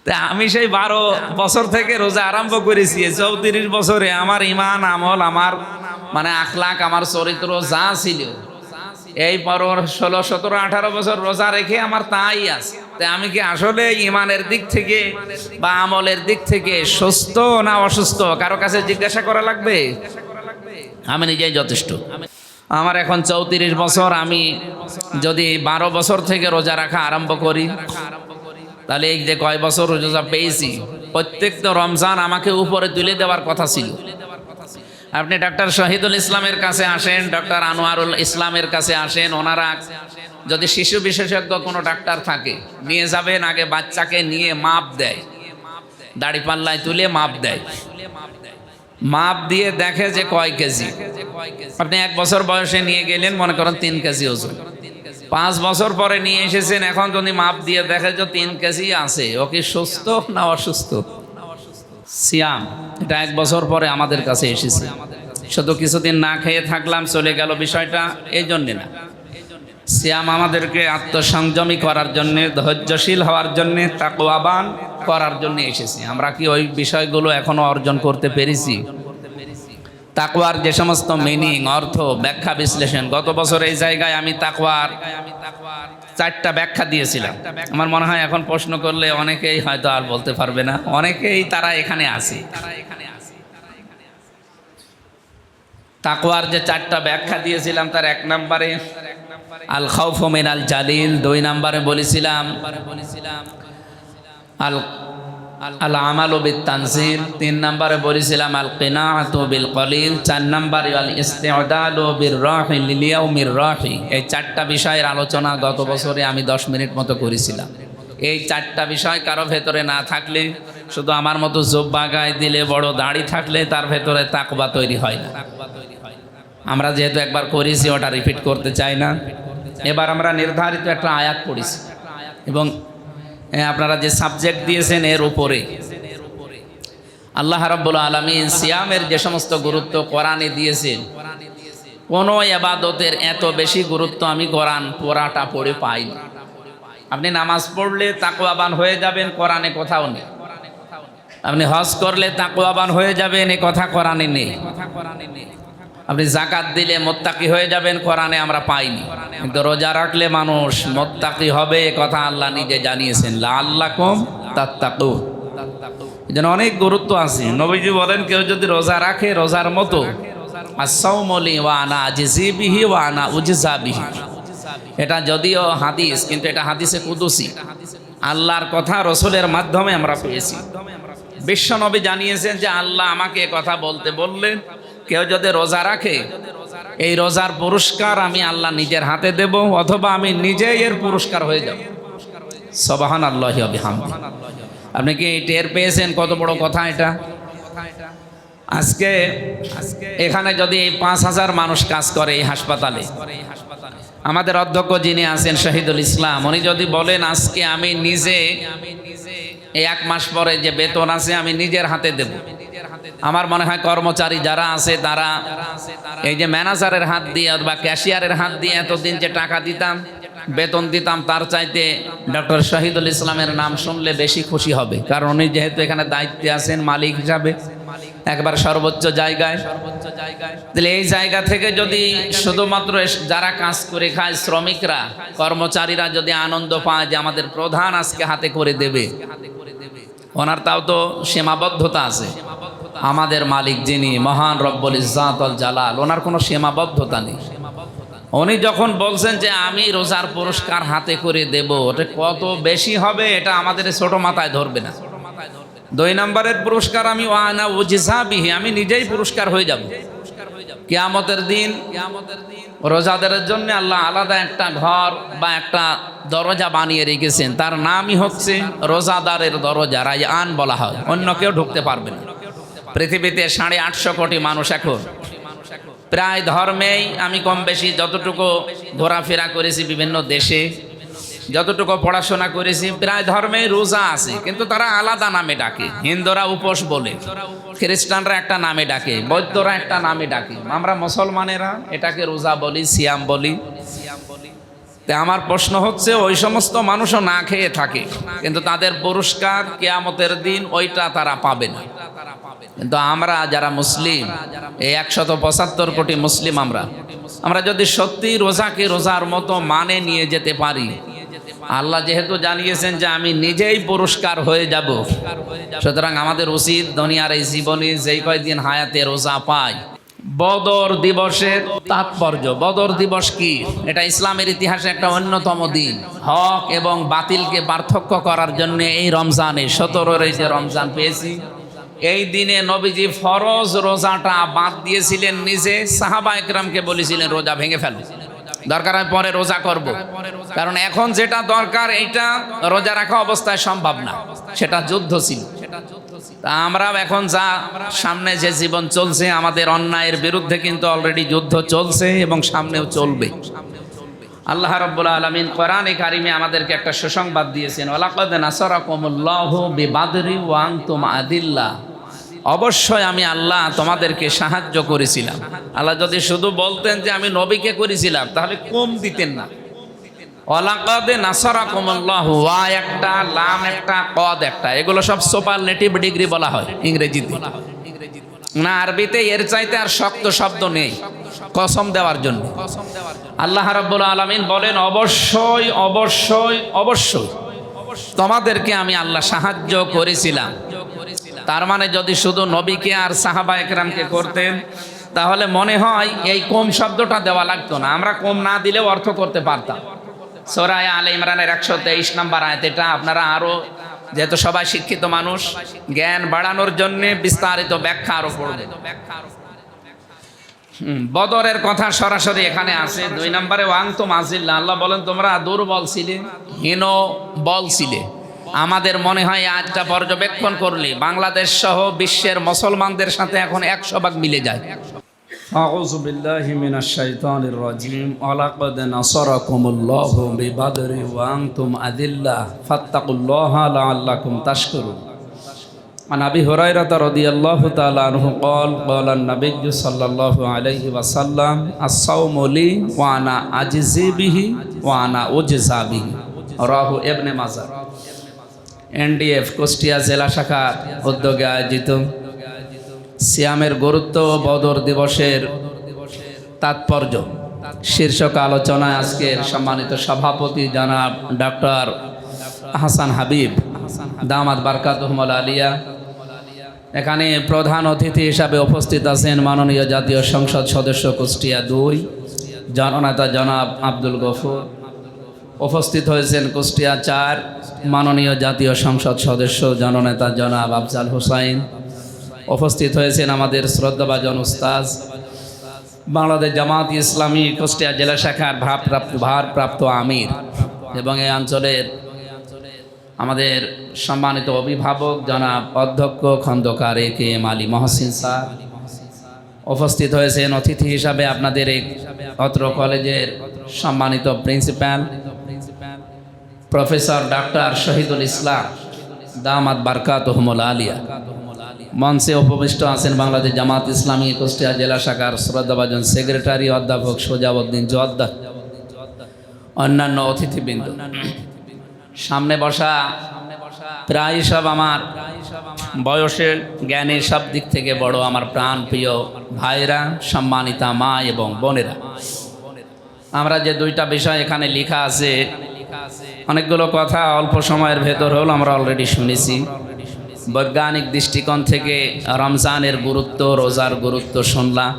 তা আমি সেই 12 বছর থেকে রোজা আরম্ভ করেছি। 34 বছরে আমার ইমান আমল, আমার মানে আখলাক, আমার চরিত্র যা ছিল, এই পর 16, 17, 18 বছর রোজা রেখে আমার তাই আছে। তা আমি কি আসলে ইমানের দিক থেকে বা আমলের দিক থেকে সুস্থ না অসুস্থ কারো কাছে জিজ্ঞাসা করা লাগবে? আমি নিজেই যথেষ্ট। আমার এখন 34 বছর। আমি যদি 12 বছর থেকে রোজা রাখা আরম্ভ করি, তাহলে এই যে কয় বছর রোজা পেয়েছি, প্রত্যেকটা রমজান আমাকে উপরে তুলে দেওয়ার কথা ছিল। আপনি ডাক্তার শহীদুল ইসলামের কাছে আসেন, ডক্টর আনোয়ারুল ইসলামের কাছে আসেন, ওনারা যদি শিশু বিশেষজ্ঞ কোনো ডাক্তার থাকে নিয়ে যাবেন, আগে বাচ্চাকে নিয়ে মাপ দেয়, দাড়ি পাল্লায় তুলে মাপ দেয়, মাপ দিয়ে দেখে যে কয় কেজি। আপনি 1 বছর বয়সে নিয়ে গেলেন, মনে করেন 3 কেজি ওজন, 5 বছর পরে নিয়ে এসেছেন, এখন যদি মাপ দিয়ে দেখে যে 3 কেজি আছে, ও কি সুস্থ না অসুস্থ? সিয়াম এটা 1 বছর পরে আমাদের কাছে এসেছে। শুধু কিছুদিন না খেয়ে থাকলাম চলে গেল বিষয়টা, এই জন্যে না। সিয়াম আমাদেরকে আত্মসংযমী করার জন্যে, ধৈর্যশীল হওয়ার জন্যে, তাকওয়াবান করার জন্য এসেছে। আমরা কি ওই বিষয়গুলো এখনো অর্জন করতে পেরেছি? তাকওয়ার যে সমস্ত মিনিং, অর্থ, ব্যাখ্যা, বিশ্লেষণ, গত বছর এই জায়গায় আমি তাকওয়ার 4টা ব্যাখ্যা দিয়েছিলাম। আমার মনে হয় এখন প্রশ্ন করলে অনেকেই হয়তো আর বলতে পারবে না, অনেকেই তারা এখানে আছে। তাকওয়ার যে 4টা ব্যাখ্যা দিয়েছিলাম, তার 1 নম্বরে আল খাউফু মিনাল জালিল, 2 নম্বরে বলেছিলাম আল আল আমালু বিত তানজিল, 3 নম্বরে বলেছিলাম আল কিনাআতু বিল কলিল, 4 নম্বরে আল ইস্তিউদালু বির রাহি লিল ইয়াউমির রাহি। এই 4টা বিষয়ের আলোচনা গত বছরে আমি 10 মিনিট মতো করেছিলাম। এই 4টা বিষয় কারো ভেতরে না থাকলে, শুধু আমার মতো জোব্বা গায়ে দিলে, বড় দাড়ি থাকলে তার ভেতরে তাকওয়া তৈরি হয় না। আমরা যেহেতু একবার করেছি, ওটা রিপিট করতে চাই না। এবার আমরা নির্ধারিত একটা আয়াত পড়েছি এবং আপনারা যে সাবজেক্ট দিয়েছেন এর উপরে আল্লাহ রাব্বুল আলামিন সিয়ামের যে সমস্ত গুরুত্ব কোরআনে দিয়েছেন, কোনো ইবাদতের এত বেশি গুরুত্ব আমি কোরআন পড়াটা পড়ে পাইনি। আপনি নামাজ পড়লে তাকওয়াবান হয়ে যাবেন, কোরআনে কোথাও নেই। আপনি হজ করলে তাকওয়াবান হয়ে যাবেন, এ কথা কোরআনে নেই। আপনি যাকাত দিলে মুত্তাকি হয়ে যাবেন, কোরআনে আমরা পাইনি। কিন্তু রোজা রাখলে মানুষ মুত্তাকি হবে, এ কথা আল্লাহ নিজে জানিয়েছেন, লাআল্লাকুম তাত্তাকুন। এজন্য অনেক গুরুত্ব আছে। নবীজি বলেন, কেউ যদি রোজা রাখে রোজার মতো, আস-সাওমু লি ওয়া আনা আজজি বিহি ওয়া আনা উজজা বিহি। এটা যদিও হাদিস, কিন্তু এটা হাদিসে কুদসি, আল্লাহর কথা রসুলের মাধ্যমে আমরা পেয়েছি। বিশ্বনবী জানিয়েছেন যে আল্লাহ আমাকে এ কথা বলতে বললেন, কেউ যদি রোজা রাখে, এই রোজার পুরস্কার আমি আল্লাহ নিজের হাতে দেব, অথবা আমি নিজেই এর পুরস্কার হয়ে যাব। সুবহানাল্লাহি ওয়া বিহামদিহি। আপনি কি টের পেয়েছেন কত বড় কথা এটা? আজকে এখানে যদি 5000 মানুষ কাজ করে এই হাসপাতালে, আমাদের অধ্যক্ষ যিনি আছেন শহীদুল ইসলাম, উনি যদি বলেন আজকে আমি নিজে এই 1 মাস পরে যে বেতন আছে আমি নিজের হাতে দেব, আমার মনে হয় কর্মচারী যারা আছে তারা এই যে ম্যানেজারের হাত দিয়ে বা ক্যাশিয়ারের হাত দিয়ে এতদিন যে টাকা দিতাম, বেতন দিতাম, তার চাইতে ডক্টর শহীদুল ইসলামের নাম শুনলে বেশি খুশি হবে। কারণ উনি যেহেতু এখানে দায়িত্বে আছেন মালিক হিসাবে, একবার সর্বোচ্চ জায়গায়। তাহলে এই জায়গা থেকে যদি শুধুমাত্র যারা কাজ করে খায়, শ্রমিকরা, কর্মচারীরা যদি আনন্দ পায় যে আমাদের প্রধান আজকে হাতে করে দেবে, ওনার তাও তো সীমাবদ্ধতা আছে। আমাদের মালিক যিনি মহান রব্বুল ইজ্জাত ওয়াল জালাল, ওনার কোনো সীমাবদ্ধতা নেই। উনি যখন বলছেন যে আমি রোজার পুরস্কার হাতে করে দেব, ওটা কত বেশি হবে এটা আমাদের ছোট মাথায় ধরবে না। 2 নম্বরের পুরস্কার আমি ওয়া আনা উজজা বিহি, আমি নিজেই পুরস্কার হয়ে যাব। কিয়ামতের দিন রোজাদারের জন্য আল্লাহ আলাদা একটা ঘর বা একটা দরজা বানিয়ে রেখেছেন, তার নামই হচ্ছে রোজাদারের দরজা, রায়্যান বলা হয়। অন্য কেউ ঢুকতে পারবে না। পৃথিবীতে 850 কোটি মানুষ এখন, প্রায় ধর্মেই আমি কম বেশি যতটুকু ঘোরাফেরা করেছি বিভিন্ন দেশে, যতটুকু পড়াশোনা করেছি, প্রায় ধর্মেই রোজা আছে, কিন্তু তারা আলাদা নামে ডাকে। হিন্দুরা উপোস বলে, খ্রিস্টানরা একটা নামে ডাকে, বৌদ্ধরা একটা নামে ডাকে, আমরা মুসলমানেরা এটাকে রোজা বলি, সিয়াম বলি। তা আমার প্রশ্ন হচ্ছে, ওই সমস্ত মানুষও না খেয়ে থাকে, কিন্তু তাদের পুরস্কার কিয়ামতের দিন ওইটা তারা পাবে না। কিন্তু আমরা যারা মুসলিম, এই 175 কোটি মুসলিম, আমরা যদি সত্যি রোজাকে রোজার মতো মানে নিয়ে যেতে পারি, আল্লাহ যেহেতু জানিয়েছেন যে আমি নিজেই পুরস্কার হয়ে যাব, সুতরাং আমাদের উচিত দুনিয়ার এই জীবনে যেই কয়দিন হায়াতে রোজা পাই। বদর দিবসের তাৎপর্য, বদর দিবস কি? এটা ইসলামের ইতিহাসে একটা অন্যতম দিন। হক এবং বাতিলকে পার্থক্য করার জন্য এই রমজানে 17 যে রমজান পেয়েছি, এই দিনে নবীজি ফরজ রোজাটা বাদ দিয়েছিলেন নিজে, সাহাবা একরামকে বলেছিলেন রোজা ভেঙে ফেলো, দরকার হয় পরে রোজা করব। কারণ এখন যেটা দরকার এইটা রোজা রাখা অবস্থায় সম্ভব না, সেটা যুদ্ধ ছিল। তা আমরা এখন যা সামনে যে জীবন চলছে, আমাদের অন্যায়ের বিরুদ্ধে কিন্তু অলরেডি যুদ্ধ চলছে এবং সামনেও চলবে। আল্লাহ রাব্বুল আলামিন কোরআনে কারিমে আমাদেরকে একটা সুসংবাদ দিয়েছেন, ওয়ালাকাদ নাসারাকুমুল্লাহু বিবাদরি ওয়া আনতুম আদিল্লাহ। অবশ্যই আমি আল্লাহ তোমাদেরকে সাহায্য করেছিলাম। আল্লাহ যদি শুধু বলতেন যে আমি নবীকে করেছিলাম, তাহলে কম দিতেন না। ওয়ালাকাদ নাসারাকুমুল্লাহু, ওয়া একটা, লাম একটা, কদ একটা, এগুলো সব সুপারলেটিভ ডিগ্রি বলা হয় ইংরেজিতে। না আরবিতে এর চাইতে আর শক্ত শব্দ নেই কসম দেওয়ার জন্য। আল্লাহ রাব্বুল আলামিন বলেন অবশ্যই অবশ্যই অবশ্যই তোমাদেরকে আমি আল্লাহ সাহায্য করেছিলাম। তার মানে যদি শুধু নবীকে আর সাহাবা একরামকে করতেন, তাহলে মনে হয় এই কম শব্দটা দেওয়া লাগতো না, আমরা কম না দিলেও অর্থ করতে পারতাম। সূরা আলে ইমরানের 123 নম্বর আয়াত, এটা আপনারা আরো, যেহেতু সবাই শিক্ষিত মানুষ, জ্ঞান বাড়ানোর জন্য বিস্তারিত ব্যাখ্যা আরো পড়বে। বদরের কথা সরাসরি এখানে আছে। 2 নম্বরে ওয়াংতুম আজিল্লাহ, আল্লাহ বলেন তোমরা দুর্বল ছিলে, হীন বল ছিলে। আমাদের মনে হয় আজটা পর্যবেক্ষণ করলে বাংলাদেশ সহ বিশ্বের মুসলমানদের সাথে এখন 100 ভাগ মিলে যায়। আউযু বিল্লাহি মিনাশ শাইতানির রাজিম, ওয়ালাকাদ নাসারাকুমুল্লাহু বিবাদরি ওয়া আনতুম আদিল্লাহ ফাত্তাকুল্লাহা লাআল্লাকুম তাশকুরুন। عن أبي هريرة رضي الله تعالى عنه قال قال النبي صلى الله عليه وسلم الصوم لي وأنا أجزي به وأنا أجزى به رواه ابن ماجه। এনডিএফ কুষ্টিয়া জেলা শাখার উদ্যোগে আয়োজিত সিয়ামের গুরুত্ব ও বদর দিবসের তাৎপর্য শীর্ষক আলোচনায় আজকের সম্মানিত সভাপতি জনাব ডক্টর হাসান হাবিব দামাত বারকাতুহুল আলিয়া, এখানে প্রধান অতিথি হিসাবে উপস্থিত আছেন মাননীয় জাতীয় সংসদ সদস্য কুষ্টিয়া 2 জননেতা জনাব আব্দুল গফুর, উপস্থিত হয়েছেন কুষ্টিয়া 4 মাননীয় জাতীয় সংসদ সদস্য জননেতা জনাব আফজাল হোসাইন, উপস্থিত হয়েছেন আমাদের শ্রদ্ধাভাজন উস্তাজ বাংলাদেশ জামাত ইসলামী কুষ্টিয়া জেলা শাখার ভারপ্রাপ্ত আমির এবং এই অঞ্চলের আমাদের সম্মানিত অভিভাবক জনাব অধ্যক্ষ খন্দকার এ.কে.এম. আলী মহসিন স্যার, উপস্থিত হয়েছেন অতিথি হিসাবে আপনাদের এই অত্র কলেজের সম্মানিত principal professor doctor Shahidul Islam দামাত বারকাতুহুল আলিয়া। মঞ্চে উপবিষ্ট আছেন বাংলাদেশ জামাত ইসলামী কুষ্টিয়া জেলা শাখার শ্রদ্ধাভাজন সেক্রেটারি অধ্যাপক সোজাউদ্দিন জোয়াদ্দার, অন্যান্য অতিথিবৃন্দ। সামনে বসা প্রায় সব আমার বয়সের জ্ঞানের সব দিক থেকে বড় আমার প্রাণ প্রিয় ভাইরা, সম্মানিতা মা এবং বোনেরা, আমরা যে 2টা বিষয় এখানে লেখা আছে, অনেকগুলো কথা অল্প সময়ের ভেতর হল আমরা অলরেডি শুনেছি। বৈজ্ঞানিক দৃষ্টিকোণ থেকে রমজানের গুরুত্ব, রোজার গুরুত্ব শুনলাম।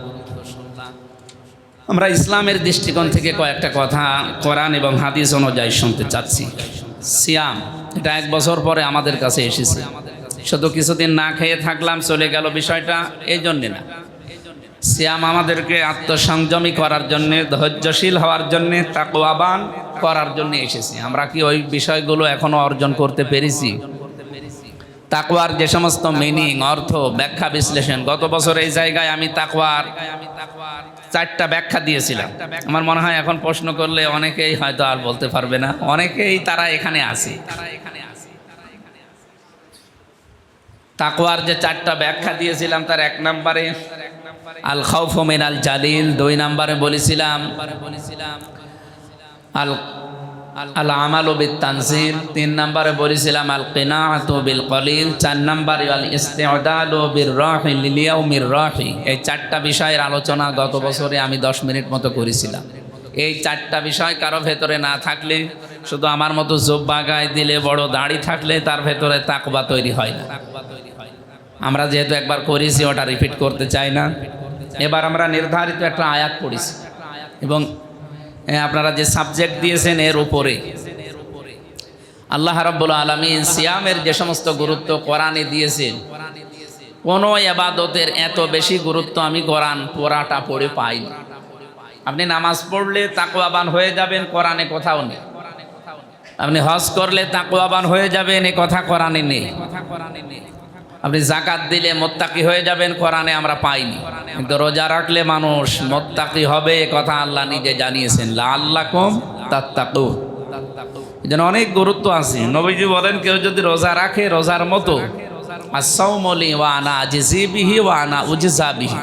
আমরা ইসলামের দৃষ্টিকোণ থেকে কয়েকটা কথা কোরআন এবং হাদিস অনুযায়ী শুনতে চাচ্ছি। সিয়াম, এটা 1 বছর পরে আমাদের কাছে এসেছে। শুধু কিছুদিন না খেয়ে থাকলাম চলে গেল বিষয়টা এই জন্যে না। সিয়াম আমাদেরকে আত্মসংযমী করার জন্যে, ধৈর্যশীল হওয়ার জন্যে, তাকওয়াবান করার জন্য এসেছে। আমরা কি ওই বিষয়গুলো এখনো অর্জন করতে পেরেছি? তাকওয়ার যে সমস্ত মিনিং, অর্থ, ব্যাখ্যা, বিশ্লেষণ, গত বছর এই জায়গায় আমি তাকওয়ার 4টা ব্যাখ্যা দিয়েছিলাম। আমার মনে হয় এখন প্রশ্ন করলে অনেকেই হয়তো আর বলতে পারবে না, অনেকেই তারা এখানে আছে। তাকওয়ার যে 4টা ব্যাখ্যা দিয়েছিলাম, তার 1 নম্বরে আল খাউফু মিনাল জালিল, 2 নম্বরে বলেছিলাম আল আল আমালু বিত তানজিল, 3 নম্বরে বলেছিলাম আল কিনাআতু বিল কলিল, 4 নম্বরে আল ইস্তিউদালু বির রাহি লিল ইয়াউমির রাহি। এই 4টা বিষয়ের আলোচনা গত বছরে আমি 10 মিনিট মতো করেছিলাম। এই 4টা বিষয় কারো ভেতরে না থাকলে, শুধু আমার মতো জুব্বা গায়ে দিলে, বড় দাড়ি থাকলে তার ভেতরে তাকওয়া তৈরি হয় না। আমরা যেহেতু একবার করেছি ওটা রিপিট করতে চাই না। এবার আমরা নির্ধারিত একটা আয়াত পড়েছি এবং আপনারা যে সাবজেক্ট দিয়েছেন এর উপরে আল্লাহ রাব্বুল আলামিন সিয়ামের যে সমস্ত গুরুত্ব কোরআনে দিয়েছেন, কোনো ইবাদতের এত বেশি গুরুত্ব আমি কোরআন পড়াটা পড়ে পাইনি। আপনি নামাজ পড়লে তাকওয়াবান হয়ে যাবেন, কোরআনে কোথাও নেই। আপনি হজ করলে তাকওয়াবান হয়ে যাবেন, এ কথা কোরআনে নেই। আপনি যাকাত দিলে মুত্তাকি হয়ে যাবেন, কোরআনে আমরা পাইনি। কিন্তু রোজা রাখলে মানুষ মুত্তাকি হবে, এ কথা আল্লাহ নিজে জানিয়েছেন, লাআল্লাকুম তাত্তাকুন। এজন্য অনেক গুরুত্ব আছে। নবীজি বলেন, কেউ যদি রোজা রাখে রোজার মতো, আস-সাওমু লি ওয়া আনা আজজি বিহি ওয়া আনা উজজা বিহি।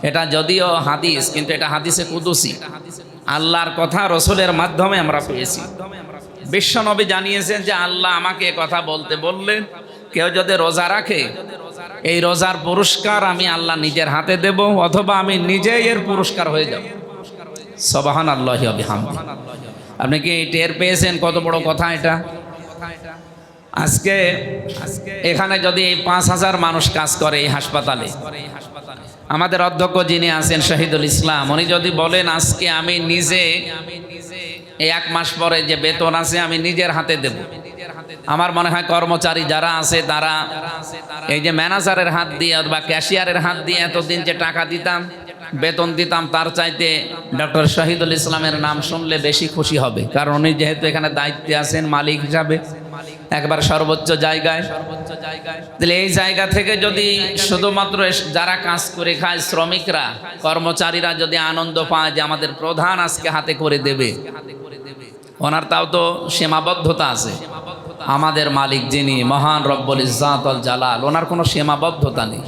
এটা যদিও হাদিস, কিন্তু এটা হাদিসে কুদসি, আল্লাহর কথা রসুলের মাধ্যমে আমরা পেয়েছি। বিশ্বনবী জানিয়েছেন যে আল্লাহ আমাকে কথা বলতে বললেন, কেউ যদি রোজা রাখে এই রোজার পুরস্কার আমি আল্লাহ নিজের হাতে দেব, অথবা আমি নিজেই এর পুরস্কার হয়ে যাব। সুবহানাল্লাহি ওয়া বিহামদিহি। আপনি কি টের পেয়েছেন কত বড় কথা এটা? আজকে এখানে যদি 5,000 মানুষ কাজ করে এই হাসপাতালে, আমাদের অধ্যক্ষ যিনি আছেন শহীদুল ইসলাম, উনি যদি বলেন আজকে আমি নিজে এই 1 মাস পরে যে বেতন আছে আমি নিজের হাতে দেব, আমার মনে হয় কর্মচারী যারা আছে তারা এই যে ম্যানেজারের হাত দিয়ে বা ক্যাশিয়ারের হাত দিয়ে এতদিন যে টাকা দিতাম, বেতন দিতাম, তার চাইতে ডক্টর শহীদুল ইসলামের নাম শুনলে বেশি খুশি হবে। কারণ উনি যেহেতু এখানে দায়িত্বে আছেন মালিক হিসাবে, একবার সর্বোচ্চ জায়গায়। তাহলে এই জায়গা থেকে যদি শুধুমাত্র যারা কাজ করে খায়, শ্রমিকরা, কর্মচারীরা যদি আনন্দ পায় যে আমাদের প্রধান আজকে হাতে করে দেবে, ওনার তাও তো সীমাবদ্ধতা আছে। আমাদের মালিক যিনি মহান রব্বুল ইজ্জাত ওয়াল জালাল, ওনার কোনো সীমাবদ্ধতা নেই।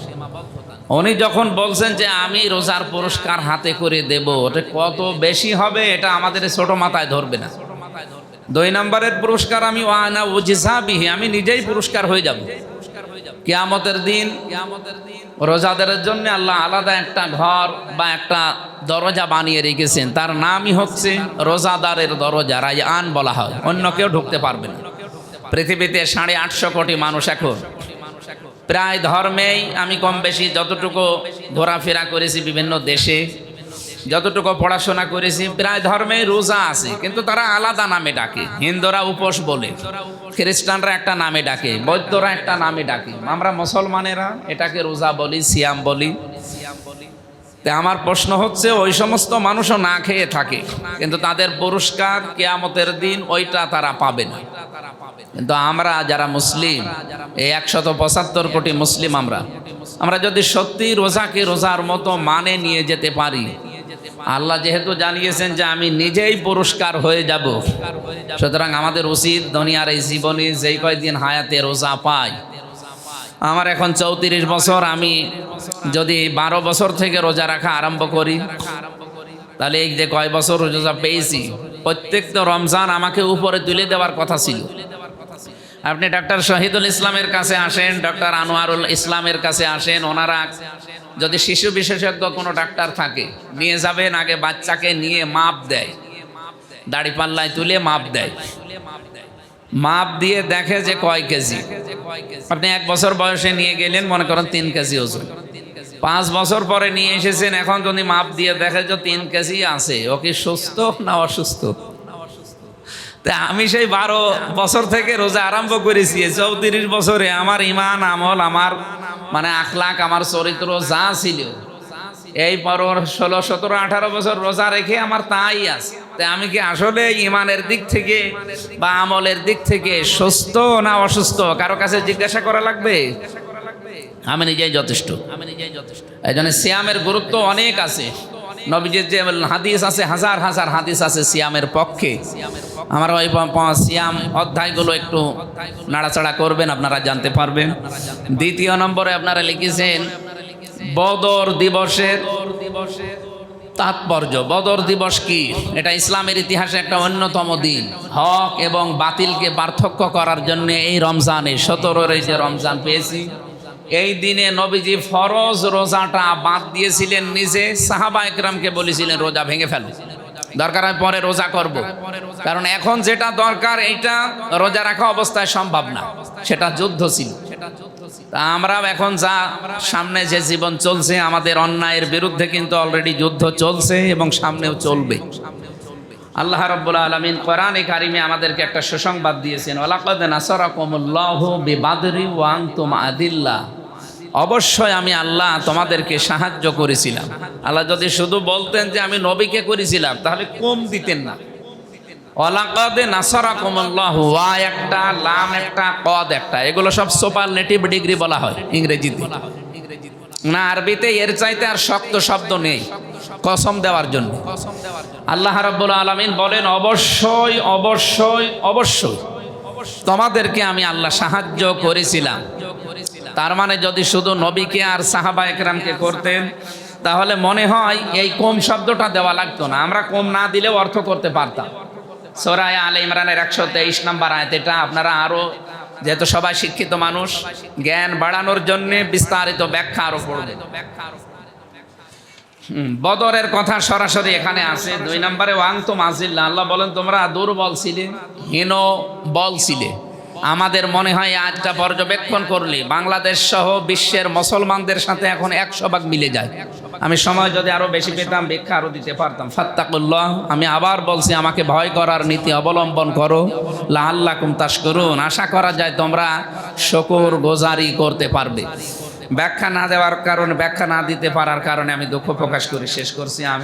উনি যখন বলছেন যে আমি রোজার পুরস্কার হাতে করে দেব, ওটা কত বেশি হবে এটা আমাদের ছোট মাথায় ধরবে না। 2 নম্বরের পুরস্কার আমি ওয়ানা উজজা বিহি, আমি নিজেই পুরস্কার হয়ে যাব। কিয়ামতের দিন রোজাদারের জন্য আল্লাহ আলাদা একটা ঘর বা একটা দরজা বানিয়ে রেখেছেন, তার নামই হচ্ছে রোজাদারের দরজা, রায়্যান বলা হয়। অন্য কেউ ঢুকতে পারবে না। পৃথিবীতে 850 কোটি মানুষ, এখন প্রায় ধর্মেই আমি কম বেশি যতটুকু ঘোরাফেরা করেছি বিভিন্ন দেশে, যতটুকু পড়াশোনা করেছি, প্রায় ধর্মে রোজা আছে, কিন্তু তারা আলাদা নামে ডাকে। হিন্দুরা উপোস বলে, খ্রিস্টানরা একটা নামে ডাকে, বৌদ্ধরা একটা নামে ডাকে, আমরা মুসলমানেরা এটাকে রোজা বলি, সিয়াম বলি। আমার প্রশ্ন হচ্ছে, ওই সমস্ত মানুষও না খেয়ে থাকে, কিন্তু তাদের পুরস্কার কিয়ামতের দিন ওইটা তারা পাবে না। কিন্তু আমরা যারা মুসলিম, এই 175 কোটি মুসলিম, আমরা যদি সত্যি রোজাকে রোজার মতো মানে নিয়ে যেতে পারি, আল্লাহ যেহেতু জানিয়েছেন যে আমি নিজেই পুরস্কার হয়ে যাব, সুতরাং আমাদের উচিত দুনিয়ার এই জীবনে যেই কয়দিন হায়াতে রোজা পাই। আমার এখন 34 বছর, আমি যদি 12 বছর থেকে রোজা রাখা আরম্ভ করি, তাহলে এই যে কয় বছর রোজা পেয়েছি, প্রত্যেকটা রমজান আমাকে উপরে তুলে দেওয়ার কথা ছিল। আপনি ডক্টর শহীদুল ইসলামের কাছে আসেন, ডক্টর আনোয়ারুল ইসলামের কাছে আসেন, ওনারা যদি শিশু বিশেষজ্ঞ কোনো ডাক্তার থাকে নিয়ে যাবেন, আগে বাচ্চাকে নিয়ে মাপ দেয়, দাড়ি পাল্লায় তুলে মাপ দেয়, মাপ দিয়ে দেখে যে কয় কেজি। আপনি 1 বছর বয়সে নিয়ে গেলেন, মনে করেন 3 কেজি ওজন, 5 বছর পরে নিয়ে এসেছেন, এখন যদি মাপ দিয়ে দেখে যে 3 কেজি আছে, ও কি সুস্থ না অসুস্থ? আমি সেই 12 বছর থেকে রোজা আরম্ভ করেছি, 34 বছরে আমার ইমান আমল, আমার মানে আখলাক, আমার চরিত্র যা ছিল, এই পর 16, 17, 18 বছর রোজা রেখে আমার তাই আছে। তাই আমি কি আসলে ইমানের দিক থেকে বা আমলের দিক থেকে সুস্থ না অসুস্থ কারো কাছে জিজ্ঞাসা করা লাগবে? আমি নিজেই যথেষ্ট। এই জন্য সিয়ামের গুরুত্ব অনেক আছে। নবীজির যে হাদিস আছে, হাজার হাজার হাদিস আছে সিয়ামের পক্ষে। আমার ওই সিয়াম অধ্যায়গুলো একটু নাড়াচাড়া করবেন, আপনারা জানতে পারবেন। 2 নম্বরে আপনারা লিখেছেন বদর দিবসের তাৎপর্য বদর দিবস কি? এটা ইসলামের ইতিহাসে একটা অন্যতম দিন। হক এবং বাতিলকে পার্থক্য করার জন্য এই রমজানে 17 যে রমজান পেয়েছি, এই দিনে নবীজি ফরজ রোজাটা বাদ দিয়েছিলেন নিজে, সাহাবা একরামকে বলেছিলেন রোজা ভেঙে ফেলো, দরকার হয় পরে রোজা করব। কারণ এখন যেটা দরকার এইটা রোজা রাখা অবস্থায় সম্ভব না, সেটা যুদ্ধ ছিল। তা আমরা এখন যা সামনে যে জীবন চলছে, আমাদের অন্যায়ের বিরুদ্ধে কিন্তু অলরেডি যুদ্ধ চলছে এবং সামনেও চলবে। আল্লাহ রাব্বুল আলামিন কোরআনে কারিমে আমাদেরকে একটা সুসংবাদ দিয়েছেন, ওয়ালাকাদ নাসারাকুমুল্লাহু বিবাদরি ওয়া আনতুম আদিল্লাহ। অবশ্যই আমি আল্লাহ তোমাদেরকে সাহায্য করেছিলাম। আল্লাহ যদি শুধু বলতেন যে আমি নবীকে করেছিলাম, তাহলে কম দিতেন না। ওয়ালাকাদ নাসারাকুমুল্লাহু, ওয়া একটা, লাম একটা, কদ একটা, এগুলো সব সুপারলেটিভ ডিগ্রি বলা হয় ইংরেজিতে। না আরবিতে এর চাইতে আর শক্ত শব্দ নেই কসম দেওয়ার জন্য। আল্লাহ রাব্বুল আলামিন বলেন অবশ্যই অবশ্যই অবশ্যই তোমাদেরকে আমি আল্লাহ সাহায্য করেছিলাম। তার মানে যদি শুধু নবীকে আর সাহাবা একরামকে করতেন, তাহলে মনে হয় এই কম শব্দটা দেওয়া লাগতো না, আমরা কম না দিলেও অর্থ করতে পারতাম। সূরা আলে ইমরানের 123 নম্বর আয়াত, এটা আপনারা আরো, যেহেতু সবাই শিক্ষিত মানুষ, জ্ঞান বাড়ানোর জন্য বিস্তারিত ব্যাখ্যা আরো পড়বেন। বদরের কথা সরাসরি এখানে আছে। 2 নম্বরে ওয়াংতুম আজিল্লাহ, আল্লাহ বলেন তোমরা দুর্বল ছিলে, হীন বল ছিলে। আমাদের মনে হয় আজটা পর্যবেক্ষণ করলে বাংলাদেশ সহ বিশ্বের মুসলমানদের সাথে এখন 100 ভাগ মিলে যায়। আমি সময় যদি আরো বেশি পেতাম ব্যাখ্যা আরো দিতে পারতাম। ফাত্তাকুল্লাহ, আমি আবার বলছি আমাকে ভয় করার নীতি অবলম্বন করো, লাআল্লাকুম তাশকুরুন, আশা করা যায় তোমরা শুকর গুজারি করতে পারবে। ব্যাখ্যা না দেওয়ার কারণে, ব্যাখ্যা না দিতে পারার কারণে আমি দুঃখ প্রকাশ করি শেষ করছি। আমি